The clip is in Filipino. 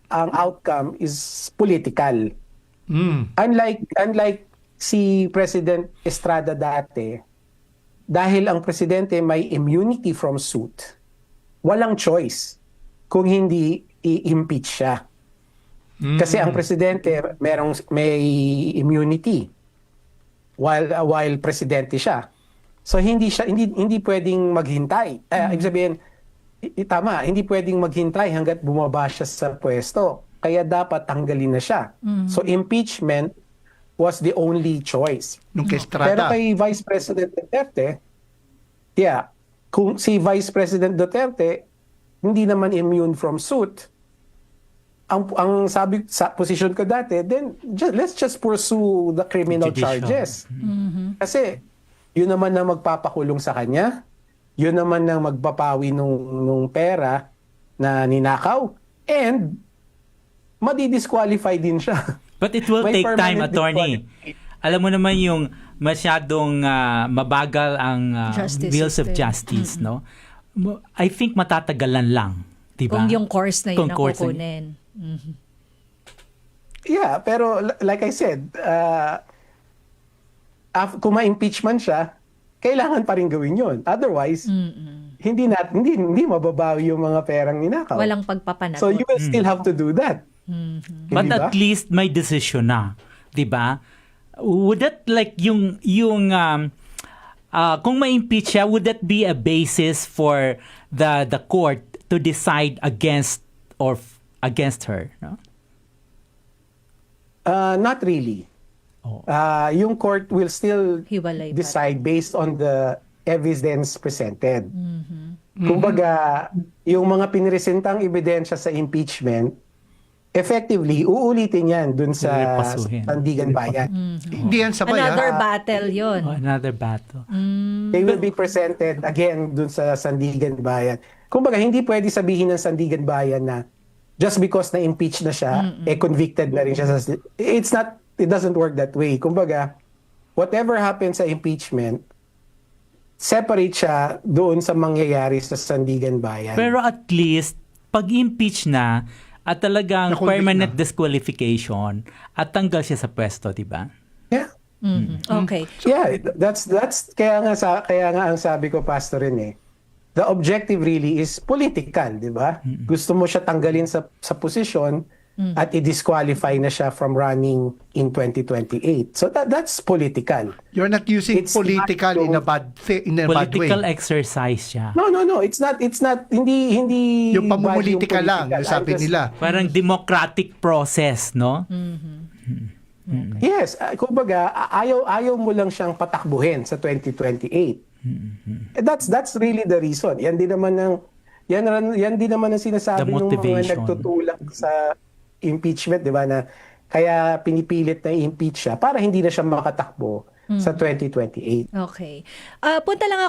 ang outcome is political. Mm. Unlike si President Estrada dati, dahil ang presidente may immunity from suit, walang choice kung hindi i-impeach siya. Kasi ang presidente may immunity while presidente siya. So hindi pwedeng maghintay. Ibig sabihin, tama, hindi pwedeng maghintay hangga't bumaba siya sa pwesto. Kaya dapat tanggalin na siya. So impeachment was the only choice. Nung kay Pero Estrada. kay Vice President Duterte, kung si Vice President Duterte hindi naman immune from suit, ang sabi sa position ko dati, then let's just pursue the criminal Judicial. charges. Kasi yun naman ang magpapakulong sa kanya, yun naman ang magpapawi nung pera na ninakaw, and madi-disqualify din siya. But it will May take time, permanent attorney. Alam mo naman yung masyadong mabagal ang Justice wheels of system. justice, no? I think matatagalan lang, di ba? Kung yung course na yun Kung ang course na- kukunin. Yeah, pero like I said, kung ma-impeachment siya, kailangan pa rin gawin yun. Otherwise, hindi mababawi yung mga perang ninakaw. Walang pagpapanagot. So you will still have to do that. But Hindi ba? at least may decision na, 'di ba? Would that like yung kung ma-impeach siya, would that be a basis for the court to decide against against her, no? Not really. Oh. Yung court will still Hiwalay pa decide based on the evidence presented. Kumbaga, yung mga piniresentang ebidensya sa impeachment, effectively, uulitin yan dun sa Repasuhin. Sandigan Bayan. Hindi yan sabay. Another ha? battle yun. Oh, another battle. They will be presented again dun sa Sandigan Bayan. Kumbaga, hindi pwede sabihin ng Sandigan Bayan na just because na-impeach na siya, convicted na rin siya. It doesn't work that way. Kumbaga, whatever happens sa impeachment, separate siya doon sa mangyayari sa Sandigan Bayan. Pero at least pag-impeach na at talagang Na-convict permanent na. disqualification at tanggal siya sa pwesto, 'di ba? Yeah. Okay. Yeah, that's kaya nga ang sabi ko, Pastor Rene, the objective really is political, di ba? Gusto mo siya tanggalin sa posisyon at i-disqualify na siya from running in 2028. So that's political. You're not using It's political not in a bad way. Political exercise siya. No, it's not hindi Yung bad pamumulitika lang, political. sabi I'm just- nila. Parang democratic process, no? Yes, kumbaga ayaw mo lang siyang patakbuhin sa 2028. That's really the reason. Yan din naman ang sinasabi The ng mga motivation. nagtutulak sa impeachment, 'di ba, na kaya pinipilit na i-impeach siya para hindi na siya makatakbo sa 2028. Okay. Punta lang ako